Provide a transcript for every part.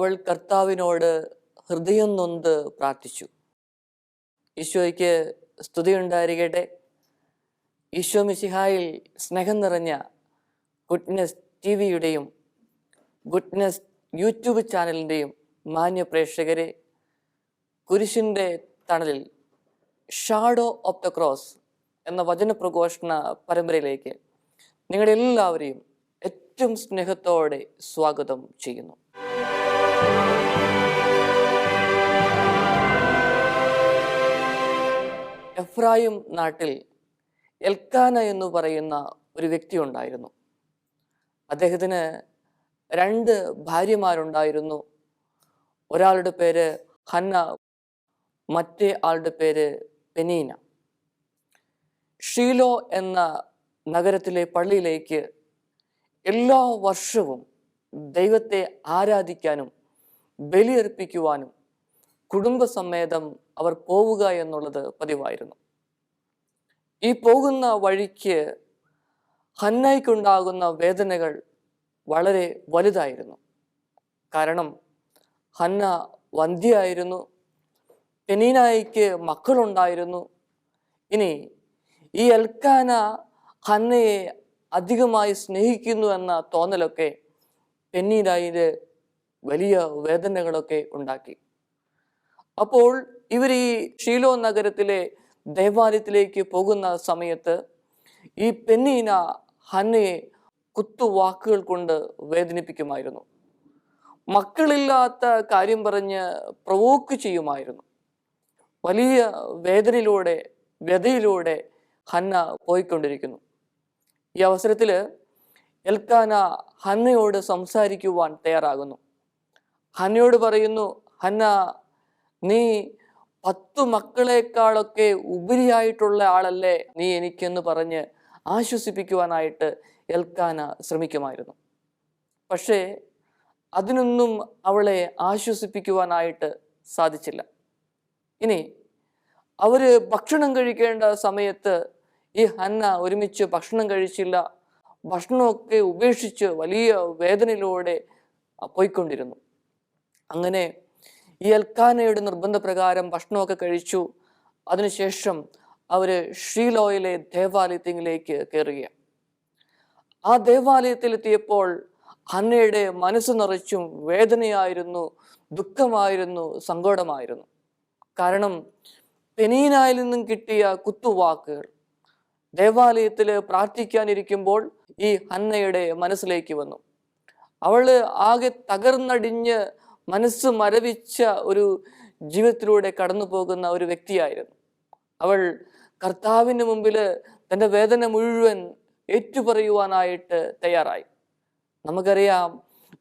അവൾ കർത്താവിനോട് ഹൃദയം നൊന്ത് പ്രാർത്ഥിച്ചു. ഈശോയ്ക്ക് സ്തുതിയുണ്ടായിരിക്കട്ടെ. ഈശോ മിശിഹായിൽ സ്നേഹം നിറഞ്ഞ ഗുഡ്നെസ് TV-യുടെയും ഗുഡ്നെസ് യൂട്യൂബ് ചാനലിൻ്റെയും മാന്യ പ്രേക്ഷകരെ, കുരിശിൻ്റെ തണലിൽ ഷാഡോ ഓഫ് ദ ക്രോസ് എന്ന വചനപ്രഘോഷണ പരമ്പരയിലേക്ക് നിങ്ങളെല്ലാവരെയും ഏറ്റവും സ്നേഹത്തോടെ സ്വാഗതം ചെയ്യുന്നു. എഫ്രായിം നാട്ടിൽ എൽക്കാന എന്ന് പറയുന്ന ഒരു വ്യക്തി ഉണ്ടായിരുന്നു. അദ്ദേഹത്തിന് 2 ഭാര്യമാരുണ്ടായിരുന്നു. ഒരാളുടെ പേര് ഹന്ന, മറ്റേ ആളുടെ പേര് പെനീന. ഷീലോ എന്ന നഗരത്തിലെ പള്ളിയിലേക്ക് എല്ലാ വർഷവും ദൈവത്തെ ആരാധിക്കാനും ബലിയർപ്പിക്കുവാനും കുടുംബസമേതം അവർ പോവുക എന്നുള്ളത് പതിവായിരുന്നു. ഈ പോകുന്ന വഴിക്ക് ഹന്നയ്ക്കുണ്ടാകുന്ന വേദനകൾ വളരെ വലുതായിരുന്നു. കാരണം ഹന്ന വന്ധ്യയായിരുന്നു, പെനീനായിക്ക് മക്കളുണ്ടായിരുന്നു. ഇനി ഈ എൽക്കാന ഹന്നയെ അധികമായി സ്നേഹിക്കുന്നു എന്ന തോന്നലൊക്കെ പെനീനായില് വലിയ വേദനകളൊക്കെ ഉണ്ടാക്കി. അപ്പോൾ ഇവർ ഈ ഷീലോ നഗരത്തിലെ ദേവാലയത്തിലേക്ക് പോകുന്ന സമയത്ത് ഈ പെനീന ഹന്നയെ കുത്തുവാക്കുകൾ കൊണ്ട് വേദനിപ്പിക്കുമായിരുന്നു. മക്കളില്ലാത്ത കാര്യം പറഞ്ഞ് പ്രവോക്ക് ചെയ്യുമായിരുന്നു. വലിയ വേദനയിലൂടെ വ്യതയിലൂടെ ഹന്ന പോയിക്കൊണ്ടിരിക്കുന്നു. ഈ അവസരത്തിൽ എൽക്കാന ഹന്നയോട് സംസാരിക്കുവാൻ തയ്യാറാകുന്നു. ഹന്നയോട് പറയുന്നു, ഹന്ന, നീ 10 മക്കളെക്കാളൊക്കെ ഉപരിയായിട്ടുള്ള ആളല്ലേ നീ എനിക്കെന്ന് പറഞ്ഞ് ആശ്വസിപ്പിക്കുവാനായിട്ട് എൽക്കാന ശ്രമിക്കുമായിരുന്നു. പക്ഷേ അതിനൊന്നും അവളെ ആശ്വസിപ്പിക്കുവാനായിട്ട് സാധിച്ചില്ല. ഇനി അവര് ഭക്ഷണം കഴിക്കേണ്ട സമയത്ത് ഈ ഹന്ന ഒരുമിച്ച് ഭക്ഷണം കഴിച്ചില്ല. ഭക്ഷണമൊക്കെ ഉപേക്ഷിച്ച് വലിയ വേദനയിലൂടെ പോയിക്കൊണ്ടിരുന്നു. അങ്ങനെ ഈ എൽക്കാനയുടെ നിർബന്ധപ്രകാരം ഭക്ഷണമൊക്കെ കഴിച്ചു. അതിനുശേഷം അവര് ഷീലോയിലെ ദേവാലയത്തിലേക്ക് കയറുകയാണ്. ആ ദേവാലയത്തിലെത്തിയപ്പോൾ ഹന്നയുടെ മനസ്സ് നിറച്ചും വേദനയായിരുന്നു, ദുഃഖമായിരുന്നു, സങ്കടമായിരുന്നു. കാരണം പെനീനായിൽ നിന്നും കിട്ടിയ കുത്തുവാക്കുകൾ ദേവാലയത്തിൽ പ്രാർത്ഥിക്കാനിരിക്കുമ്പോൾ ഈ ഹന്നയുടെ മനസ്സിലേക്ക് വന്നു. അവള് ആകെ തകർന്നടിഞ്ഞ് മനസ്സ് മരവിച്ച ഒരു ജീവിതത്തിലൂടെ കടന്നു പോകുന്ന ഒരു വ്യക്തിയായിരുന്നു. അവൾ കർത്താവിന് മുമ്പിൽ തൻ്റെ വേദന മുഴുവൻ ഏറ്റുപറയുവാനായിട്ട് തയ്യാറായി. നമുക്കറിയാം,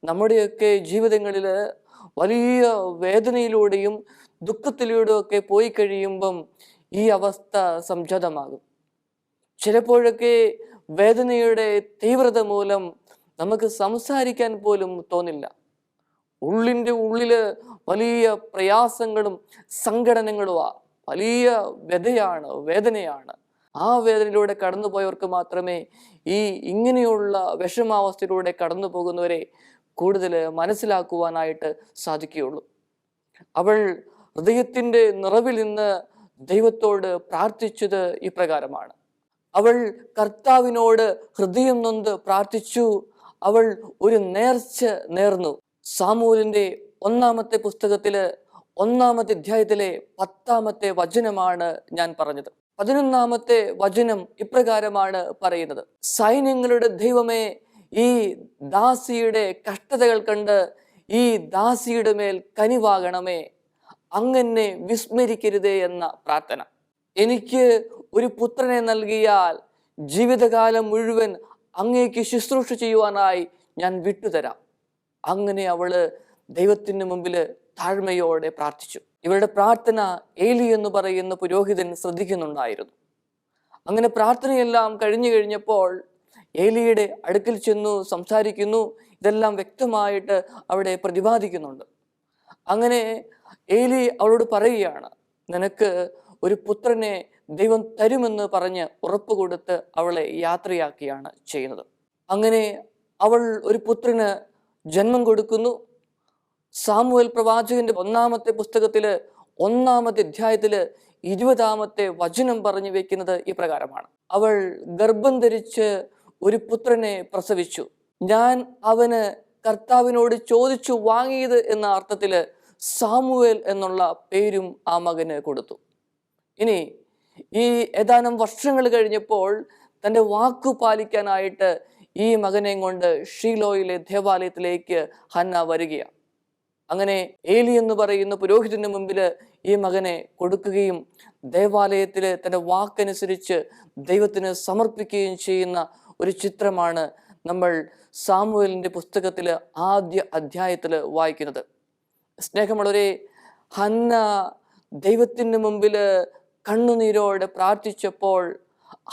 നമ്മുടെയൊക്കെ ജീവിതങ്ങളിൽ വലിയ വേദനയിലൂടെയും ദുഃഖത്തിലൂടെയും ഒക്കെ പോയി കഴിയുമ്പം ഈ അവസ്ഥ സംജാതമാകും. ചിലപ്പോഴൊക്കെ വേദനയുടെ തീവ്രത മൂലം നമുക്ക് സംസാരിക്കാൻ പോലും തോന്നില്ല. ഉള്ളിൻ്റെ ഉള്ളില് വലിയ പ്രയാസങ്ങളും സങ്കടനങ്ങളുമാണ്, വലിയ വ്യതയാണ്, വേദനയാണ്. ആ വേദനയിലൂടെ കടന്നു പോയവർക്ക് മാത്രമേ ഈ ഇങ്ങനെയുള്ള വിഷമാവസ്ഥയിലൂടെ കടന്നു പോകുന്നവരെ കൂടുതൽ മനസ്സിലാക്കുവാനായിട്ട് സാധിക്കുകയുള്ളൂ. അവൾ ഹൃദയത്തിൻ്റെ നിറവിൽ നിന്ന് ദൈവത്തോട് പ്രാർത്ഥിച്ചത് ഇപ്രകാരമാണ്. അവൾ കർത്താവിനോട് ഹൃദയം നൊന്ത് പ്രാർത്ഥിച്ചു. അവൾ ഒരു നേർച്ച നേർന്നു. സാമൂലിന്റെ 1-ാമത്തെ പുസ്തകത്തില് 1-ാമത്തെ അധ്യായത്തിലെ 10-ാമത്തെ വചനമാണ് ഞാൻ പറഞ്ഞത്. 11-ാമത്തെ വചനം ഇപ്രകാരമാണ് പറയുന്നത്: സൈന്യങ്ങളുടെ ദൈവമേ, ഈ ദാസിയുടെ കഷ്ടതകൾ കണ്ട് ഈ ദാസിയുടെ മേൽ കനിവാകണമേ, അങ്ങനെ വിസ്മരിക്കരുതേ എന്ന പ്രാർത്ഥന. എനിക്ക് ഒരു പുത്രനെ നൽകിയാൽ ജീവിതകാലം മുഴുവൻ അങ്ങേക്ക് ശുശ്രൂഷ ചെയ്യുവാനായി ഞാൻ വിട്ടുതരാം. അങ്ങനെ അവള് ദൈവത്തിന് മുമ്പിൽ താഴ്മയോടെ പ്രാർത്ഥിച്ചു. ഇവരുടെ പ്രാർത്ഥന ഏലി എന്ന് പറയുന്ന പുരോഹിതൻ ശ്രദ്ധിക്കുന്നുണ്ടായിരുന്നു. അങ്ങനെ പ്രാർത്ഥനയെല്ലാം കഴിഞ്ഞപ്പോൾ ഏലിയുടെ അടുക്കൽ ചെന്നു സംസാരിക്കുന്നു. ഇതെല്ലാം വ്യക്തമായിട്ട് അവിടെ പ്രതിപാദിക്കുന്നുണ്ട്. അങ്ങനെ ഏലി അവളോട് പറയുകയാണ്, നിനക്ക് ഒരു പുത്രനെ ദൈവം തരുമെന്ന് പറഞ്ഞ് ഉറപ്പ് കൊടുത്ത് അവളെ യാത്രയാക്കിയാണ് ചെയ്യുന്നത്. അങ്ങനെ അവൾ ഒരു പുത്രന് ജന്മം കൊടുക്കുന്നു. സാമുവേൽ പ്രവാചകന്റെ 1-ാമത്തെ പുസ്തകത്തില് 1-ാമത്തെ അധ്യായത്തില് 20-ാമത്തെ വചനം പറഞ്ഞു വെക്കുന്നത് ഇപ്രകാരമാണ്: അവൾ ഗർഭം ധരിച്ച് ഒരു പുത്രനെ പ്രസവിച്ചു. ഞാൻ അവന് കർത്താവിനോട് ചോദിച്ചു വാങ്ങിയത് എന്ന അർത്ഥത്തില് സാമുവേൽ എന്നുള്ള പേരും ആ മകന് കൊടുത്തു. ഇനി ഈ ഏതാനും വർഷങ്ങൾ കഴിഞ്ഞപ്പോൾ തൻ്റെ വാക്കു പാലിക്കാനായിട്ട് ഈ മകനെ കൊണ്ട് ഷീലോയിലെ ദേവാലയത്തിലേക്ക് ഹന്ന വരികയാണ്. അങ്ങനെ ഏലി എന്ന് പറയുന്ന പുരോഹിതന് മുമ്പിൽ ഈ മകനെ കൊടുക്കുകയും ദേവാലയത്തിൽ തൻ്റെ വാക്കനുസരിച്ച് ദൈവത്തിന് സമർപ്പിക്കുകയും ചെയ്യുന്ന ഒരു ചിത്രമാണ് നമ്മൾ സാമുവേലിൻ്റെ പുസ്തകത്തിൽ ആദ്യ അധ്യായത്തിൽ വായിക്കുന്നത്. സ്നേഹമുള്ളവരെ, ഹന്ന ദൈവത്തിന് മുമ്പിൽ കണ്ണുനീരോടെ പ്രാർത്ഥിച്ചപ്പോൾ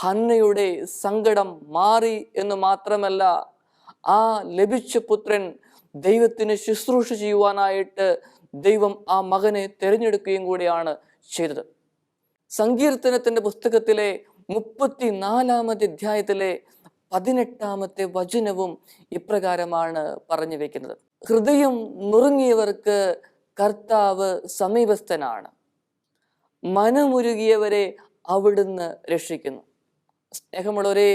ഹന്നയുടെ സങ്കടം മാറി എന്ന് മാത്രമല്ല, ആ ലഭിച്ച പുത്രൻ ദൈവത്തിന് ശുശ്രൂഷ ചെയ്യുവാനായിട്ട് ദൈവം ആ മകനെ തിരഞ്ഞെടുക്കുകയും കൂടിയാണ് ചെയ്തത്. സങ്കീർത്തനത്തിന്റെ പുസ്തകത്തിലെ 34-ാമത്തെ അധ്യായത്തിലെ 18-ാമത്തെ വചനവും ഇപ്രകാരമാണ് പറഞ്ഞു വെക്കുന്നത്: ഹൃദയം നുറുങ്ങിയവർക്ക് കർത്താവ് സമീപസ്ഥനാണ്, മനമുരുകിയവരെ അവിടുന്ന് രക്ഷിക്കുന്നു. സ്നേഹമുള്ളവരെ,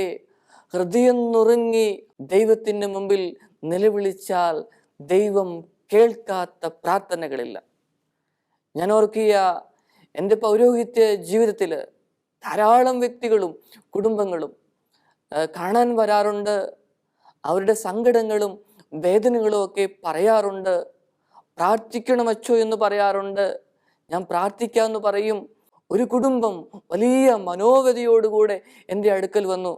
ഹൃദയം നുറുങ്ങി ദൈവത്തിന് മുമ്പിൽ നിലവിളിച്ചാൽ ദൈവം കേൾക്കാത്ത പ്രാർത്ഥനകളില്ല. ഞാൻ ഓർക്കിയ എൻ്റെ പൗരോഹിത്യ ജീവിതത്തിൽ ധാരാളം വ്യക്തികളും കുടുംബങ്ങളും കാണാൻ വരാറുണ്ട്. അവരുടെ സങ്കടങ്ങളും വേദനകളും ഒക്കെ പറയാറുണ്ട്. പ്രാർത്ഥിക്കണമച്ചോ എന്ന് പറയാറുണ്ട്. ഞാൻ പ്രാർത്ഥിക്കാമെന്ന് പറയും. ഒരു കുടുംബം വലിയ മനോവ്യതയോടുകൂടെ എൻ്റെ അടുക്കൽ വന്നു.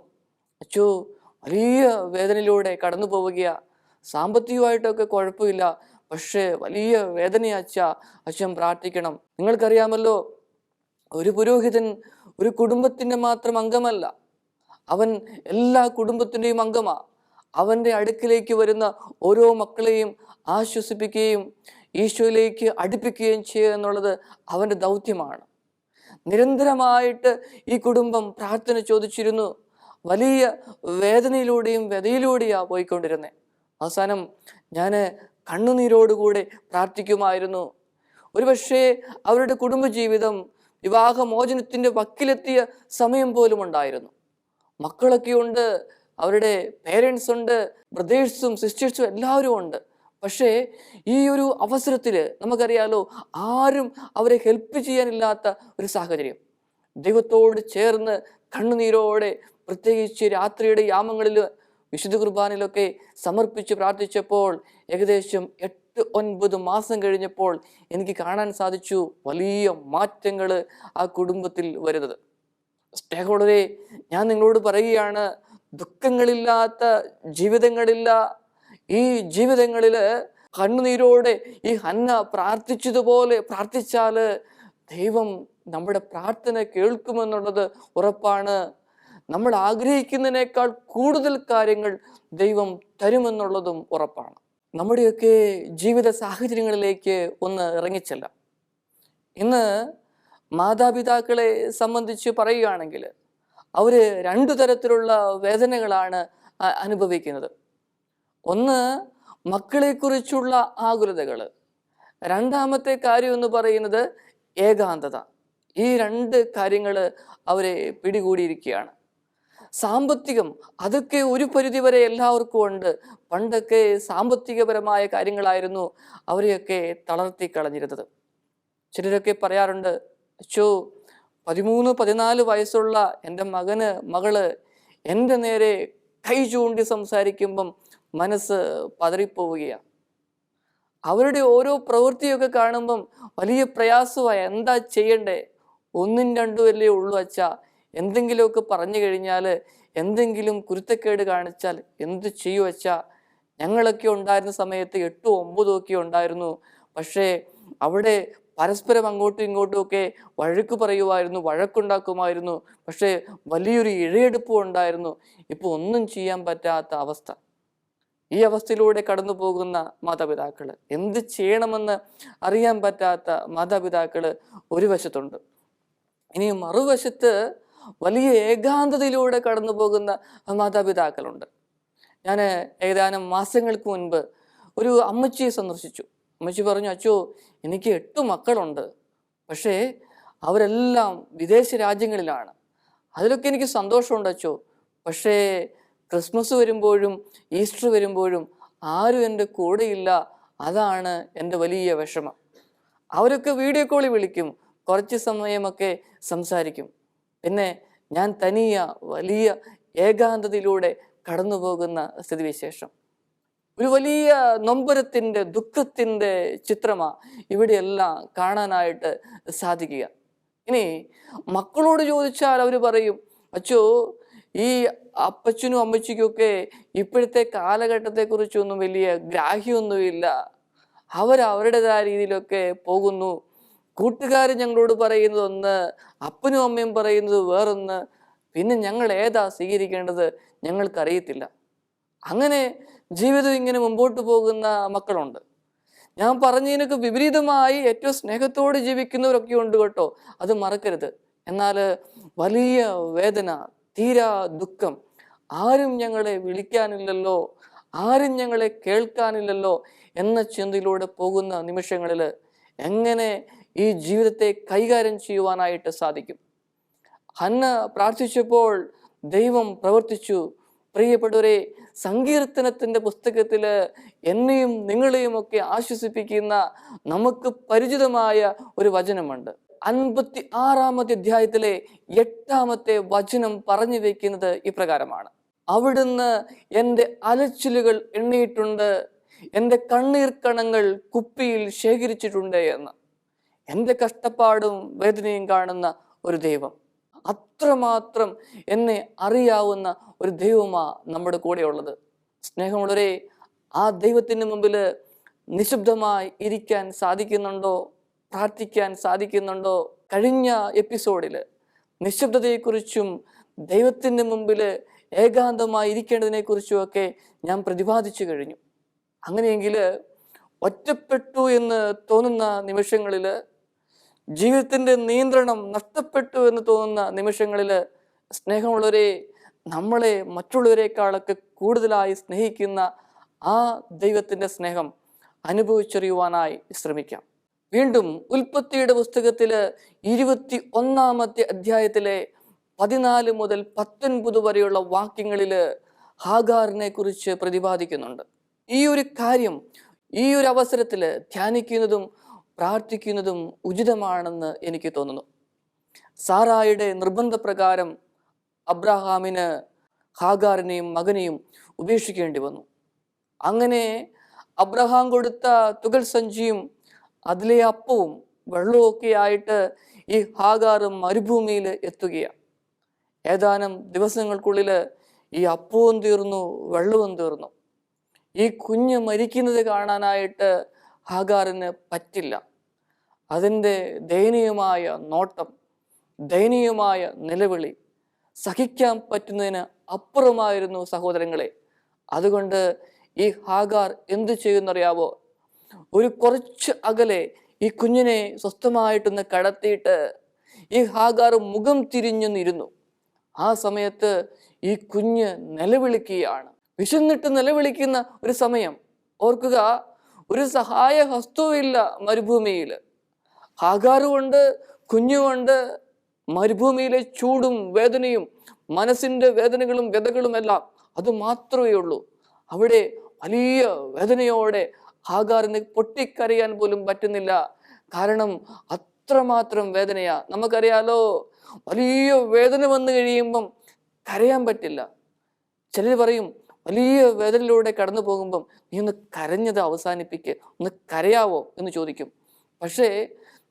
അച്ചോ, വലിയ വേദനയിലൂടെ കടന്നു പോവുകയാ, സാമ്പത്തികമായിട്ടൊക്കെ കുഴപ്പമില്ല, പക്ഷേ വലിയ വേദനയാച്ചാ, അച്ഛൻ പ്രാർത്ഥിക്കണം. നിങ്ങൾക്കറിയാമല്ലോ, ഒരു പുരോഹിതൻ ഒരു കുടുംബത്തിൻ്റെ മാത്രം അംഗമല്ല, അവൻ എല്ലാ കുടുംബത്തിൻ്റെയും അംഗമാ. അവൻ്റെ അടുക്കിലേക്ക് വരുന്ന ഓരോ മക്കളെയും ആശ്വസിപ്പിക്കുകയും ഈശോയിലേക്ക് അടുപ്പിക്കുകയും ചെയ്യുക എന്നുള്ളത് അവൻ്റെ ദൗത്യമാണ്. നിരന്തരമായിട്ട് ഈ കുടുംബം പ്രാർത്ഥന ചോദിച്ചിരുന്നു. വലിയ വേദനയിലൂടെയും വ്യതയിലൂടെയാ പോയിക്കൊണ്ടിരുന്നത്. അവസാനം ഞാൻ കണ്ണുനീരോടുകൂടെ പ്രാർത്ഥിക്കുമായിരുന്നു. ഒരുപക്ഷെ അവരുടെ കുടുംബജീവിതം വിവാഹമോചനത്തിൻ്റെ വക്കിലെത്തിയ സമയം പോലും ഉണ്ടായിരുന്നു. മക്കളൊക്കെ ഉണ്ട്, അവരുടെ പേരൻസ് ഉണ്ട്, ബ്രദേഴ്സും സിസ്റ്റേഴ്സും എല്ലാവരും ഉണ്ട്. പക്ഷേ ഈ ഒരു അവസരത്തിൽ നമുക്കറിയാലോ, ആരും അവരെ ഹെൽപ്പ് ചെയ്യാനില്ലാത്ത ഒരു സാഹചര്യം. ദൈവത്തോട് ചേർന്ന് കണ്ണുനീരോടെ, പ്രത്യേകിച്ച് രാത്രിയുടെ യാമങ്ങളിൽ വിശുദ്ധ കുർബാനയിലൊക്കെ സമർപ്പിച്ച് പ്രാർത്ഥിച്ചപ്പോൾ ഏകദേശം 8-9 മാസം കഴിഞ്ഞപ്പോൾ എനിക്ക് കാണാൻ സാധിച്ചു വലിയ മാറ്റങ്ങൾ ആ കുടുംബത്തിൽ വരുന്നത്. സ്നേഹമുള്ളവരെ, ഞാൻ നിങ്ങളോട് പറയുകയാണ്, ദുഃഖങ്ങളില്ലാത്ത ജീവിതങ്ങളില്ല. ഈ ജീവിതങ്ങളിൽ കണ്ണുനീരോടെ ഈ ഹന്ന പ്രാർത്ഥിച്ചതുപോലെ പ്രാർത്ഥിച്ചാൽ ദൈവം നമ്മുടെ പ്രാർത്ഥന കേൾക്കുമെന്നുള്ളത് ഉറപ്പാണ്. നമ്മൾ ആഗ്രഹിക്കുന്നതിനേക്കാൾ കൂടുതൽ കാര്യങ്ങൾ ദൈവം തരുമെന്നുള്ളതും ഉറപ്പാണ്. നമ്മുടെയൊക്കെ ജീവിത സാഹചര്യങ്ങളിലേക്ക് ഒന്ന് ഇറങ്ങിച്ചെല്ലാം. ഇന്ന് മാതാപിതാക്കളെ സംബന്ധിച്ച് പറയുകയാണെങ്കിൽ അവർ 2 തരത്തിലുള്ള വേദനകളാണ് അനുഭവിക്കുന്നത്. ഒന്ന്, മക്കളെക്കുറിച്ചുള്ള ആകുലതകൾ. രണ്ടാമത്തെ കാര്യം എന്ന് പറയുന്നത് ഏകാന്തത. ഈ 2 കാര്യങ്ങൾ അവരെ പിടികൂടിയിരിക്കുകയാണ്. സാമ്പത്തികം, അതൊക്കെ ഒരു പരിധിവരെ എല്ലാവർക്കും ഉണ്ട്. പണ്ടൊക്കെ സാമ്പത്തികപരമായ കാര്യങ്ങളായിരുന്നു അവരെയൊക്കെ തളർത്തി കളഞ്ഞിരുന്നത്. ചിലരൊക്കെ പറയാറുണ്ട്, അച്ചോ, 13-14 വയസ്സുള്ള എൻ്റെ മകള് എൻ്റെ നേരെ കൈ ചൂണ്ടി സംസാരിക്കുമ്പം മനസ്സ് പതറിപ്പോവുകയാണ്. അവരുടെ ഓരോ പ്രവൃത്തിയൊക്കെ കാണുമ്പം വലിയ പ്രയാസമായി. എന്താ ചെയ്യണ്ടേ? 1-2 അല്ലേ ഉള്ളൂ അച്ഛാ. എന്തെങ്കിലുമൊക്കെ പറഞ്ഞു കഴിഞ്ഞാൽ, എന്തെങ്കിലും കുരുത്തക്കേട് കാണിച്ചാൽ എന്ത് ചെയ്യും അച്ഛാ? ഞങ്ങളൊക്കെ ഉണ്ടായിരുന്ന സമയത്ത് 8-9 ഒക്കെ ഉണ്ടായിരുന്നു. പക്ഷേ അവിടെ പരസ്പരം അങ്ങോട്ടും ഇങ്ങോട്ടും ഒക്കെ വഴക്ക് പറയുമായിരുന്നു, വഴക്കുണ്ടാക്കുമായിരുന്നു. പക്ഷേ വലിയൊരു ഇഴയെടുപ്പും ഉണ്ടായിരുന്നു. ഇപ്പോൾ ഒന്നും ചെയ്യാൻ പറ്റാത്ത അവസ്ഥ. ഈ അവസ്ഥയിലൂടെ കടന്നു പോകുന്ന മാതാപിതാക്കൾ, എന്ത് ചെയ്യണമെന്ന് അറിയാൻ പറ്റാത്ത മാതാപിതാക്കൾ ഒരു വശത്തുണ്ട്. ഇനി മറുവശത്ത് വലിയ ഏകാന്തതയിലൂടെ കടന്നു പോകുന്ന മാതാപിതാക്കളുണ്ട്. ഞാൻ ഏതാനും മാസങ്ങൾക്ക് മുൻപ് ഒരു അമ്മച്ചിയെ സന്ദർശിച്ചു. അമ്മച്ചി പറഞ്ഞു, അച്ചോ എനിക്ക് 8 മക്കളുണ്ട്, പക്ഷേ അവരെല്ലാം വിദേശ രാജ്യങ്ങളിലാണ്. അതിലൊക്കെ എനിക്ക് സന്തോഷമുണ്ട് അച്ചോ. പക്ഷേ ക്രിസ്മസ് വരുമ്പോഴും ഈസ്റ്റർ വരുമ്പോഴും ആരും എൻ്റെ കൂടെയില്ല. അതാണ് എൻ്റെ വലിയ വിഷമം. അവരൊക്കെ വീഡിയോ കോളിൽ വിളിക്കും, കുറച്ച് സമയമൊക്കെ സംസാരിക്കും. പിന്നെ ഞാൻ തനിയ വലിയ ഏകാന്തതയിലൂടെ കടന്നു പോകുന്ന സ്ഥിതിവിശേഷം. ഒരു വലിയ നൊമ്പരത്തിൻ്റെ ദുഃഖത്തിൻ്റെ ചിത്രമാണ് ഇവിടെയെല്ലാം കാണാനായിട്ട് സാധിക്കുക. ഇനി മക്കളോട് ചോദിച്ചാൽ അവർ പറയും, അച്ചോ ഈ അപ്പച്ചനും അമ്മച്ചിക്കൊക്കെ ഇപ്പോഴത്തെ കാലഘട്ടത്തെക്കുറിച്ചൊന്നും വലിയ ഗ്രാഹ്യമൊന്നുമില്ല. അവരുടേതായ രീതിയിലൊക്കെ പോകുന്നു. കൂട്ടുകാർ ഞങ്ങളോട് പറയുന്നത് ഒന്ന്, അപ്പനും അമ്മയും പറയുന്നത് വേറൊന്ന്, പിന്നെ ഞങ്ങൾ ഏതാ സ്വീകരിക്കേണ്ടത് ഞങ്ങൾക്കറിയത്തില്ല. അങ്ങനെ ജീവിതം ഇങ്ങനെ മുമ്പോട്ട് പോകുന്ന മക്കളുണ്ട്. ഞാൻ പറഞ്ഞതിനൊക്കെ വിപരീതമായി ഏറ്റവും സ്നേഹത്തോടെ ജീവിക്കുന്നവരൊക്കെ ഉണ്ട് കേട്ടോ, അത് മറക്കരുത്. എന്നാൽ വലിയ വേദന, തീരാ ദുഃഖം, ആരും ഞങ്ങളെ വിളിക്കാനില്ലല്ലോ, ആരും ഞങ്ങളെ കേൾക്കാനില്ലല്ലോ എന്ന ചിന്തയിലൂടെ പോകുന്ന നിമിഷങ്ങളിൽ എങ്ങനെ ഈ ജീവിതത്തെ കൈകാര്യം ചെയ്യുവാനായിട്ട് സാധിക്കും? ഹന്ന പ്രാർത്ഥിച്ചപ്പോൾ ദൈവം പ്രവർത്തിച്ചു. പ്രിയപ്പെട്ടവരെ, സങ്കീർത്തനത്തിൻ്റെ പുസ്തകത്തിൽ എന്നെയും നിങ്ങളെയും ഒക്കെ ആശ്വസിപ്പിക്കുന്ന നമുക്ക് പരിചിതമായ ഒരു വചനമുണ്ട്. 56-ാമത്തെ അധ്യായത്തിലെ 8-ാമത്തെ വചനം പറഞ്ഞു വെക്കുന്നത് ഇപ്രകാരമാണ്: അവിടുന്ന് എൻ്റെ അലച്ചിലുകൾ എണ്ണിയിട്ടുണ്ട്, എൻ്റെ കണ്ണീർ കണങ്ങൾ കുപ്പിയിൽ ശേഖരിച്ചിട്ടുണ്ട് എന്ന്. എൻ്റെ കഷ്ടപ്പാടും വേദനയും കാണുന്ന ഒരു ദൈവം, അത്രമാത്രം എന്നെ അറിയാവുന്ന ഒരു ദൈവമാണ് നമ്മുടെ കൂടെ ഉള്ളത്. സ്നേഹമുള്ളവരെ, ആ ദൈവത്തിന് മുമ്പിൽ നിശബ്ദമായി ഇരിക്കാൻ സാധിക്കുന്നുണ്ടോ? പ്രാർത്ഥിക്കാൻ സാധിക്കുന്നുണ്ടോ? കഴിഞ്ഞ എപ്പിസോഡിൽ നിശബ്ദതയെക്കുറിച്ചും ദൈവത്തിൻ്റെ മുമ്പിൽ ഏകാന്തമായി ഇരിക്കേണ്ടതിനെക്കുറിച്ചും ഒക്കെ ഞാൻ പ്രതിപാദിച്ചു കഴിഞ്ഞു. അങ്ങനെയെങ്കിൽ ഒറ്റപ്പെട്ടു എന്ന് തോന്നുന്ന നിമിഷങ്ങളിൽ, ജീവിതത്തിൻ്റെ നിയന്ത്രണം നഷ്ടപ്പെട്ടു എന്ന് തോന്നുന്ന നിമിഷങ്ങളിൽ, സ്നേഹമുള്ളവരെ, നമ്മളെ മറ്റുള്ളവരെക്കാളൊക്കെ കൂടുതലായി സ്നേഹിക്കുന്ന ആ ദൈവത്തിൻ്റെ സ്നേഹം അനുഭവിച്ചറിയുവാനായി ശ്രമിക്കാം. വീണ്ടും ഉൽപ്പത്തിയുടെ പുസ്തകത്തിൽ 21-ാമത്തെ അധ്യായത്തിലെ 14 മുതൽ 19 വരെയുള്ള വാക്യങ്ങളിൽ ഹാഗാറിനെ കുറിച്ച് പ്രതിപാദിക്കുന്നുണ്ട്. ഈ ഒരു കാര്യം ഈ ഒരു അവസരത്തിൽ ധ്യാനിക്കുന്നതും പ്രാർത്ഥിക്കുന്നതും ഉചിതമാണെന്ന് എനിക്ക് തോന്നുന്നു. സാറായുടെ നിർബന്ധപ്രകാരം അബ്രഹാമിന് ഹാഗാറിനെയും മകനെയും ഉപേക്ഷിക്കേണ്ടി വന്നു. അങ്ങനെ അബ്രഹാം കൊടുത്ത തുകൽ സഞ്ചിയും അതിലെ അപ്പവും വെള്ളവും ഒക്കെ ആയിട്ട് ഈ ഹാഗാർ മരുഭൂമിയിൽ എത്തുകയാണ്. ഏതാനും ദിവസങ്ങൾക്കുള്ളിൽ ഈ അപ്പവും തീർന്നു, വെള്ളവും തീർന്നു. ഈ കുഞ്ഞ് മരിക്കുന്നത് കാണാനായിട്ട് ഹാഗാറിന് പറ്റില്ല. അതിൻ്റെ ദയനീയമായ നോട്ടം, ദയനീയമായ നിലവിളി സഹിക്കാൻ പറ്റുന്നതിന് അപ്പുറമായിരുന്നു സഹോദരങ്ങളെ. അതുകൊണ്ട് ഈ ഹാഗാർ എന്തു ചെയ്യുന്നറിയാവോ? ഒരു കുറച്ച് അകലെ ഈ കുഞ്ഞിനെ സ്വസ്ഥമായിട്ടൊന്ന് കടത്തിയിട്ട് ഈ ഹാഗാർ മുഖം തിരിഞ്ഞൊന്നിരുന്നു. ആ സമയത്ത് ഈ കുഞ്ഞ് നിലവിളിക്കുകയാണ്. വിശന്നിട്ട് നിലവിളിക്കുന്ന ഒരു സമയം ഓർക്കുക. ഒരു സഹായ ഹസ്തവുമില്ല മരുഭൂമിയിൽ. ഹാഗാറുകൊണ്ട്, കുഞ്ഞുകൊണ്ട്, മരുഭൂമിയിലെ ചൂടും വേദനയും മനസ്സിൻ്റെ വേദനകളും വ്യതകളും എല്ലാം അത് മാത്രമേ ഉള്ളൂ. അവിടെ വലിയ വേദനയോടെ ഹാഗാറിന് പൊട്ടിക്കരയാൻ പോലും പറ്റുന്നില്ല. കാരണം അത്രമാത്രം വേദനയാ. നമുക്കറിയാലോ, വലിയ വേദന വന്നു കഴിയുമ്പം കരയാൻ പറ്റില്ല. ചിലർ പറയും, വലിയ വേദനയിലൂടെ കടന്നു പോകുമ്പം നീ ഒന്ന് കരഞ്ഞത് അവസാനിപ്പിക്കുക, ഒന്ന് കരയാവോ എന്ന് ചോദിക്കും. പക്ഷേ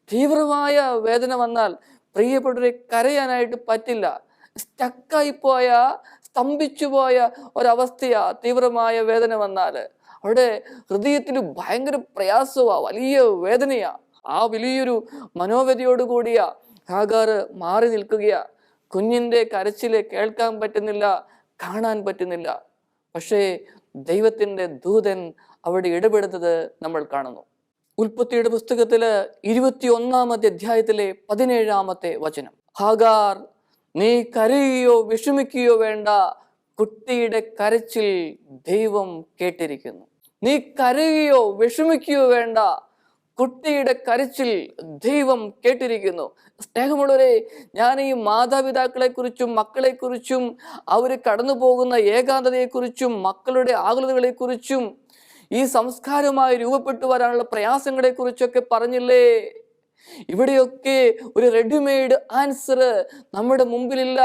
തീവ്രമായ വേദന വന്നാൽ പ്രിയപ്പെട്ടവരെ കരയാനായിട്ട് പറ്റില്ല. സ്റ്റക്കായിപ്പോയ, സ്തംഭിച്ചു പോയ ഒരവസ്ഥയാ തീവ്രമായ വേദന വന്നാൽ. അവിടെ ഹൃദയത്തിൽ ഭയങ്കര പ്രയാസമാണ്, വലിയ വേദനയാ. ആ വലിയൊരു മനോവ്യതയോടുകൂടിയ ഹാഗാർ മാറി നിൽക്കുകയാ. കുഞ്ഞിൻ്റെ കരച്ചില് കേൾക്കാൻ പറ്റുന്നില്ല, കാണാൻ പറ്റുന്നില്ല. പക്ഷേ ദൈവത്തിൻ്റെ ദൂതൻ അവിടെ ഇടപെടുന്നത് നമ്മൾ കാണുന്നു. ഉൽപ്പത്തിയുടെ പുസ്തകത്തില് 21-ാമത്തെ അധ്യായത്തിലെ 17-ാമത്തെ വചനം: ഹാഗാർ, നീ കരയുകയോ വിഷമിക്കുകയോ വേണ്ട, കുട്ടിയുടെ കരച്ചിൽ ദൈവം കേട്ടിരിക്കുന്നു. നീ കരയുകയോ വിഷമിക്കുകയോ വേണ്ട. കുട്ടിയുടെ കരച്ചിൽ ദൈവം കേട്ടിരിക്കുന്നു. സ്നേഹമുള്ളവരെ, ഞാൻ ഈ മാതാപിതാക്കളെ കുറിച്ചും മക്കളെ കുറിച്ചും അവർ കടന്നു പോകുന്ന ഏകാന്തതയെക്കുറിച്ചും മക്കളുടെ ആകുലതകളെ കുറിച്ചും ഈ സംസ്കാരമായി രൂപപ്പെട്ടു വരാനുള്ള പ്രയാസങ്ങളെ കുറിച്ചൊക്കെ പറഞ്ഞില്ലേ? ഇവിടെയൊക്കെ ഒരു റെഡിമെയ്ഡ് ആൻസർ നമ്മുടെ മുമ്പിലില്ല.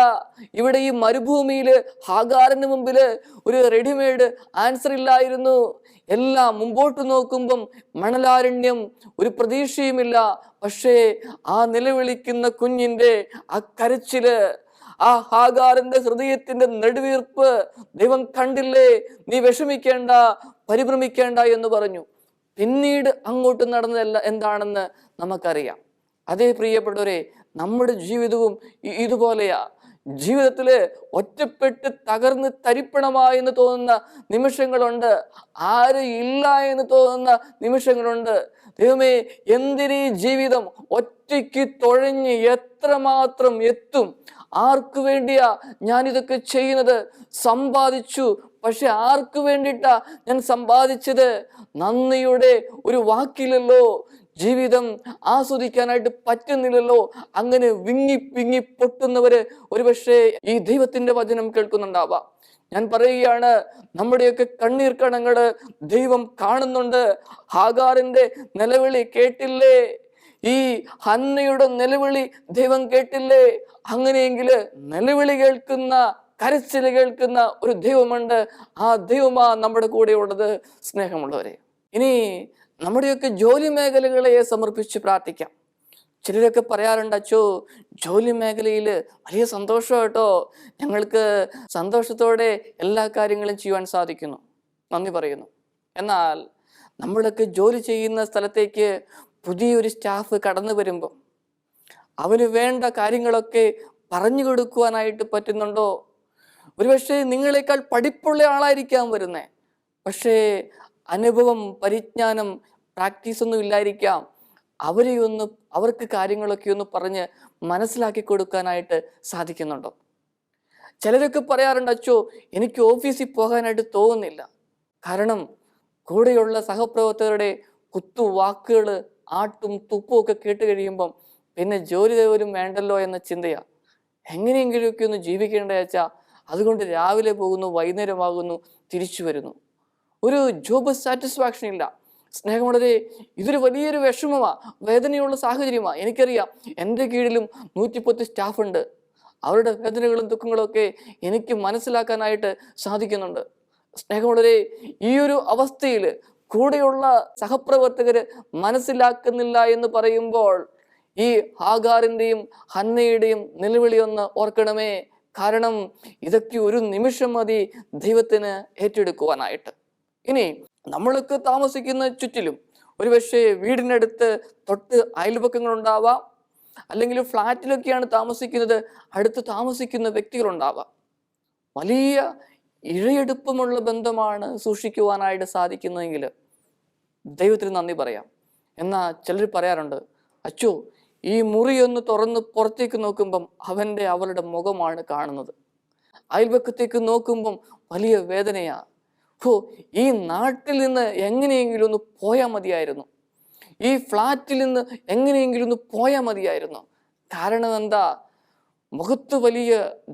ഇവിടെ ഈ മരുഭൂമിയില് ഹാഗാറിന് മുമ്പില് ഒരു റെഡിമെയ്ഡ് ആൻസർ ഇല്ലായിരുന്നു. എല്ലാം മുമ്പോട്ട് നോക്കുമ്പം മണലാരണ്യം, ഒരു പ്രതീക്ഷയുമില്ല. പക്ഷേ ആ നിലവിളിക്കുന്ന കുഞ്ഞിന്റെ ആ കരച്ചില്, ആ ഹാഗാറിന്റെ ഹൃദയത്തിന്റെ നെടുവീർപ്പ് ദൈവം കണ്ടില്ലേ? നീ വിഷമിക്കേണ്ട, പരിഭ്രമിക്കേണ്ട എന്ന് പറഞ്ഞു. പിന്നീട് അങ്ങോട്ട് നടന്നതല്ല എന്താണെന്ന് നമുക്കറിയാം. അതേ പ്രിയപ്പെട്ടവരെ, നമ്മുടെ ജീവിതവും ഇതുപോലെയാ. ജീവിതത്തില് ഒറ്റപ്പെട്ട് തകർന്ന് തരിപ്പണമായെന്ന് തോന്നുന്ന നിമിഷങ്ങളുണ്ട്. ആരും ഇല്ല എന്ന് തോന്നുന്ന നിമിഷങ്ങളുണ്ട്. ദൈവമേ, എന്തിനീ ജീവിതം? ഒറ്റയ്ക്ക് തുഴഞ്ഞ് എത്രമാത്രം എത്തും? ആർക്കു വേണ്ടിയാ ഞാനിതൊക്കെ ചെയ്യുന്നത്? സമ്പാദിച്ചു, പക്ഷെ ആർക്കു വേണ്ടിയിട്ടാ ഞാൻ സമ്പാദിച്ചത്? നന്ദിയുടെ ഒരു വാക്കിലല്ലോ. ജീവിതം ആസ്വദിക്കാനായിട്ട് പറ്റുന്നില്ലല്ലോ. അങ്ങനെ വിങ്ങി വിങ്ങി പൊട്ടുന്നവര് ഒരുപക്ഷെ ഈ ദൈവത്തിന്റെ വചനം കേൾക്കുന്നുണ്ടാവാം. ഞാൻ പറയുകയാണ്, നമ്മുടെയൊക്കെ കണ്ണീർ കണങ്ങള് ദൈവം കാണുന്നുണ്ട്. ഹാഗാറിന്റെ നിലവിളി കേട്ടില്ലേ? ഈ ഹന്നയുടെ നിലവിളി ദൈവം കേട്ടില്ലേ? അങ്ങനെയെങ്കില് നിലവിളി കേൾക്കുന്ന, കരച്ചിൽ കേൾക്കുന്ന ഒരു ദൈവമുണ്ട്. ആ ദൈവമാ നമ്മുടെ കൂടെ ഉള്ളത്. സ്നേഹമുള്ളവരെ, ഇനി നമ്മുടെയൊക്കെ ജോലി മേഖലകളെ സമർപ്പിച്ച് പ്രാർത്ഥിക്കാം. ചിലരൊക്കെ പറയാറുണ്ട്, അച്ചോ ജോലി മേഖലയിൽ വലിയ സന്തോഷം കേട്ടോ, ഞങ്ങൾക്ക് സന്തോഷത്തോടെ എല്ലാ കാര്യങ്ങളും ചെയ്യുവാൻ സാധിക്കുന്നു, നന്ദി പറയുന്നു. എന്നാൽ നമ്മളൊക്കെ ജോലി ചെയ്യുന്ന സ്ഥലത്തേക്ക് പുതിയൊരു സ്റ്റാഫ് കടന്നു വരുമ്പോൾ അവന് വേണ്ട കാര്യങ്ങളൊക്കെ പറഞ്ഞു കൊടുക്കുവാനായിട്ട് പറ്റുന്നുണ്ടോ? ഒരുപക്ഷെ നിങ്ങളെക്കാൾ പഠിപ്പുള്ള ആളായിരിക്കാം വരുന്നേ, പക്ഷേ അനുഭവം, പരിജ്ഞാനം, പ്രാക്ടീസ് ഒന്നും ഇല്ലായിരിക്കാം. അവർക്ക് കാര്യങ്ങളൊക്കെ ഒന്ന് പറഞ്ഞ് മനസ്സിലാക്കി കൊടുക്കാനായിട്ട് സാധിക്കുന്നുണ്ടോ? ചിലരൊക്കെ പറയാറുണ്ട്, അച്ചോ എനിക്ക് ഓഫീസിൽ പോകാനായിട്ട് തോന്നുന്നില്ല. കാരണം കൂടെയുള്ള സഹപ്രവർത്തകരുടെ കുത്തുവാക്കുകൾ, ആട്ടും തുപ്പും ഒക്കെ കേട്ട് കഴിയുമ്പം പിന്നെ ജോലി പോലും വേണ്ടല്ലോ എന്ന ചിന്തയാ. എങ്ങനെയെങ്കിലുമൊക്കെ ഒന്ന് ജീവിക്കേണ്ട വെച്ചാൽ അതുകൊണ്ട് രാവിലെ പോകുന്നു, വൈകുന്നേരമാകുന്നു, തിരിച്ചു വരുന്നു. ഒരു ജോബ് സാറ്റിസ്ഫാക്ഷൻ ഇല്ല. സ്നേഹമുള്ളവരെ, ഇതൊരു വലിയൊരു വിഷമമാണ്, വേദനയുള്ള സാഹചര്യമാണ്. എനിക്കറിയാം, എൻ്റെ കീഴിലും 110 സ്റ്റാഫ് ഉണ്ട്. അവരുടെ വേദനകളും ദുഃഖങ്ങളും ഒക്കെ എനിക്ക് മനസ്സിലാക്കാനായിട്ട് സാധിക്കുന്നുണ്ട്. സ്നേഹമുള്ളവരെ, ഈ ഒരു അവസ്ഥയിൽ കൂടെയുള്ള സഹപ്രവർത്തകര് മനസ്സിലാക്കുന്നില്ല എന്ന് പറയുമ്പോൾ ഈ ഹാഗാറിന്റെയും ഹന്നയുടെയും നിലവിളി ഒന്ന് ഓർക്കണമേ. കാരണം ഇതൊക്കെ ഒരു നിമിഷം മതി ദൈവത്തിന് ഏറ്റെടുക്കുവാനായിട്ട്. ഇനി നമ്മളൊക്കെ താമസിക്കുന്ന ചുറ്റിലും ഒരുപക്ഷെ വീടിനടുത്ത് തൊട്ട് അയൽപക്കങ്ങൾ ഉണ്ടാവാം, അല്ലെങ്കിൽ ഫ്ലാറ്റിലൊക്കെയാണ് താമസിക്കുന്നത്, അടുത്ത് താമസിക്കുന്ന വ്യക്തികളുണ്ടാവാം. വലിയ ഇഴയെടുപ്പമുള്ള ബന്ധമാണ് സൂക്ഷിക്കുവാനായിട്ട് സാധിക്കുന്നതെങ്കിൽ ദൈവത്തിന് നന്ദി പറയാം. എന്നാൽ ചിലർ പറയാറുണ്ട്, അച്ചോ ഈ മുറി ഒന്ന് തുറന്ന് പുറത്തേക്ക് നോക്കുമ്പം അവളുടെ മുഖമാണ് കാണുന്നത്. അയൽപക്കത്തേക്ക് നോക്കുമ്പം വലിയ വേദനയാ. ഈ നാട്ടിൽ നിന്ന് എങ്ങനെയെങ്കിലും ഒന്ന് പോയാൽ മതിയായിരുന്നു, ഈ ഫ്ലാറ്റിൽ നിന്ന് എങ്ങനെയെങ്കിലും ഒന്ന് പോയാൽ മതിയായിരുന്നു. കാരണം എന്താ? മുഖത്ത് വലിയ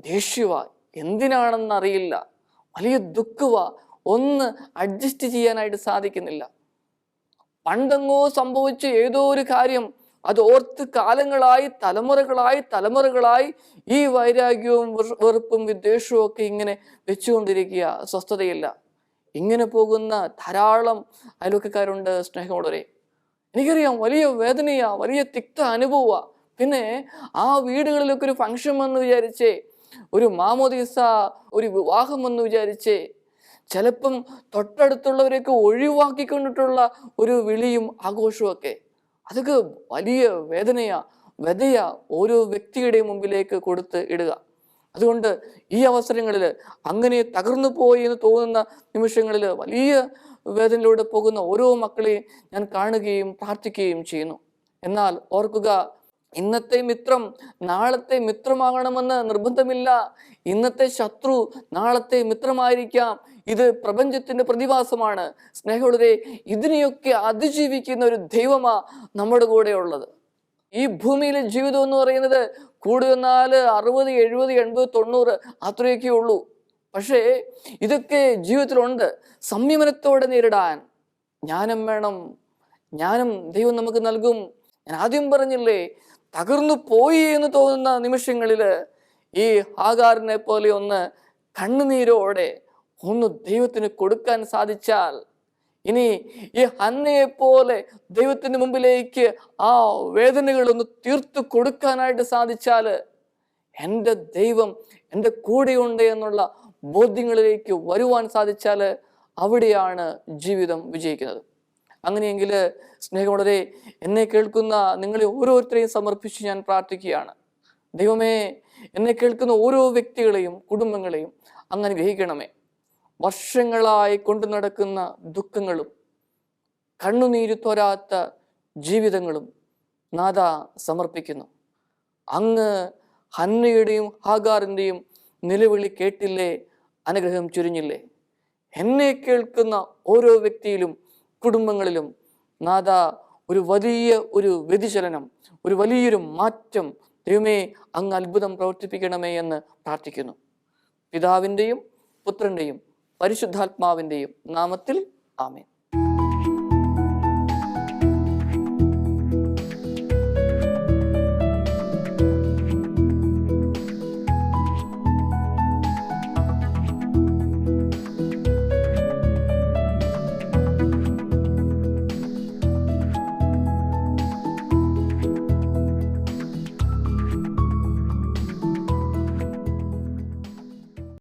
ദേഷ്യവാ, എന്തിനാണെന്നറിയില്ല, വലിയ ദുഃഖവാ, ഒന്ന് അഡ്ജസ്റ്റ് ചെയ്യാനായിട്ട് സാധിക്കുന്നില്ല. പണ്ടെങ്ങോ സംഭവിച്ച ഏതോ ഒരു കാര്യം അത് ഓർത്ത് കാലങ്ങളായി, തലമുറകളായി ഈ വൈരാഗ്യവും വെറുപ്പും വിദ്വേഷവും ഒക്കെ ഇങ്ങനെ വെച്ചുകൊണ്ടിരിക്കുക. സ്വസ്ഥതയില്ല. ഇങ്ങനെ പോകുന്ന ധാരാളം അയൽവക്കക്കാരുണ്ട്. സ്നേഹമുള്ളവരെ, എനിക്കറിയാം, വലിയ വേദനയാ, വലിയ തിക്ത അനുഭവമാ. പിന്നെ ആ വീടുകളിലൊക്കെ ഒരു ഫംഗ്ഷൻ വന്ന് വിചാരിച്ചേ, ഒരു മാമോദീസ, ഒരു വിവാഹം വന്ന് വിചാരിച്ചേ, ചിലപ്പം തൊട്ടടുത്തുള്ളവരെയൊക്കെ ഒഴിവാക്കിക്കൊണ്ടിട്ടുള്ള ഒരു വിളിയും ആഘോഷവും ഒക്കെ, അതൊക്കെ വലിയ വ്യതയാ ഓരോ വ്യക്തിയുടെയും മുമ്പിലേക്ക് കൊടുത്ത് ഇടുക. അതുകൊണ്ട് ഈ അവസരങ്ങളിൽ അങ്ങനെ തകർന്നു പോയി എന്ന് തോന്നുന്ന നിമിഷങ്ങളിൽ വലിയ വേദനയിലൂടെ പോകുന്ന ഓരോ മക്കളെയും ഞാൻ കാണുകയും പ്രാർത്ഥിക്കുകയും ചെയ്യുന്നു. എന്നാൽ ഓർക്കുക, ഇന്നത്തെ മിത്രം നാളത്തെ മിത്രമാകണമെന്ന് നിർബന്ധമില്ല. ഇന്നത്തെ ശത്രു നാളത്തെ മിത്രമായിരിക്കാം. ഇത് പ്രപഞ്ചത്തിന്റെ പ്രതിഭാസമാണ്. സ്നേഹമുള്ളവരെ, ഇതിനെയൊക്കെ അതിജീവിക്കുന്ന ഒരു ദൈവമാ നമ്മുടെ കൂടെ ഉള്ളത്. ഈ ഭൂമിയിലെ ജീവിതം എന്ന് പറയുന്നത് കൂടി വന്നാൽ 60, 70, 80, 90 അത്രയൊക്കെ ഉള്ളൂ. പക്ഷേ ഇതൊക്കെ ജീവിതത്തിലുണ്ട്. സംയമനത്തോടെ നേരിടാൻ ജ്ഞാനം വേണം. ജ്ഞാനം ദൈവം നമുക്ക് നൽകും. ഞാൻ ആദ്യം പറഞ്ഞില്ലേ, തകർന്നു പോയി എന്ന് തോന്നുന്ന നിമിഷങ്ങളിൽ ഈ ഹാഗാറിനെ പോലെ ഒന്ന് കണ്ണുനീരോടെ ഒന്ന് ദൈവത്തിന് കൊടുക്കാൻ സാധിച്ചാൽ, ഇനി ഈ ഹന്നയെ പോലെ ദൈവത്തിന് മുമ്പിലേക്ക് ആ വേദനകളൊന്ന് തീർത്തു കൊടുക്കാനായിട്ട് സാധിച്ചാൽ, എൻ്റെ ദൈവം എൻ്റെ കൂടെയുണ്ട് എന്നുള്ള ബോധ്യങ്ങളിലേക്ക് വരുവാൻ സാധിച്ചാൽ അവിടെയാണ് ജീവിതം വിജയിക്കുന്നത്. അങ്ങനെയെങ്കിൽ സ്നേഹമുള്ളവരെ, എന്നെ കേൾക്കുന്ന നിങ്ങളെ ഓരോരുത്തരെയും സമർപ്പിച്ച് ഞാൻ പ്രാർത്ഥിക്കുകയാണ്. ദൈവമേ, എന്നെ കേൾക്കുന്ന ഓരോ വ്യക്തികളെയും കുടുംബങ്ങളെയും അങ്ങ് അനുഗ്രഹിക്കണമേ. വർഷങ്ങളായി കൊണ്ടു നടക്കുന്ന ദുഃഖങ്ങളും കണ്ണുനീര് തോരാത്ത ജീവിതങ്ങളും നാഥ സമർപ്പിക്കുന്നു. അങ്ങ് ഹന്നയുടെയും ഹാഗാറിൻ്റെയും നിലവിളി കേട്ടില്ലേ, അനുഗ്രഹം ചുരിഞ്ഞില്ലേ? എന്നെ കേൾക്കുന്ന ഓരോ വ്യക്തിയിലും കുടുംബങ്ങളിലും നാഥ ഒരു വലിയ ഒരു വ്യതിചലനം, ഒരു വലിയൊരു മാറ്റം ദൈവമേ അങ്ങ് അത്ഭുതം പ്രവർത്തിപ്പിക്കണമേ എന്ന് പ്രാർത്ഥിക്കുന്നു. പിതാവിൻ്റെയും പുത്രൻ്റെയും പരിശുദ്ധാത്മാവിൻ്റെയും നാമത്തിൽ ആമേൻ.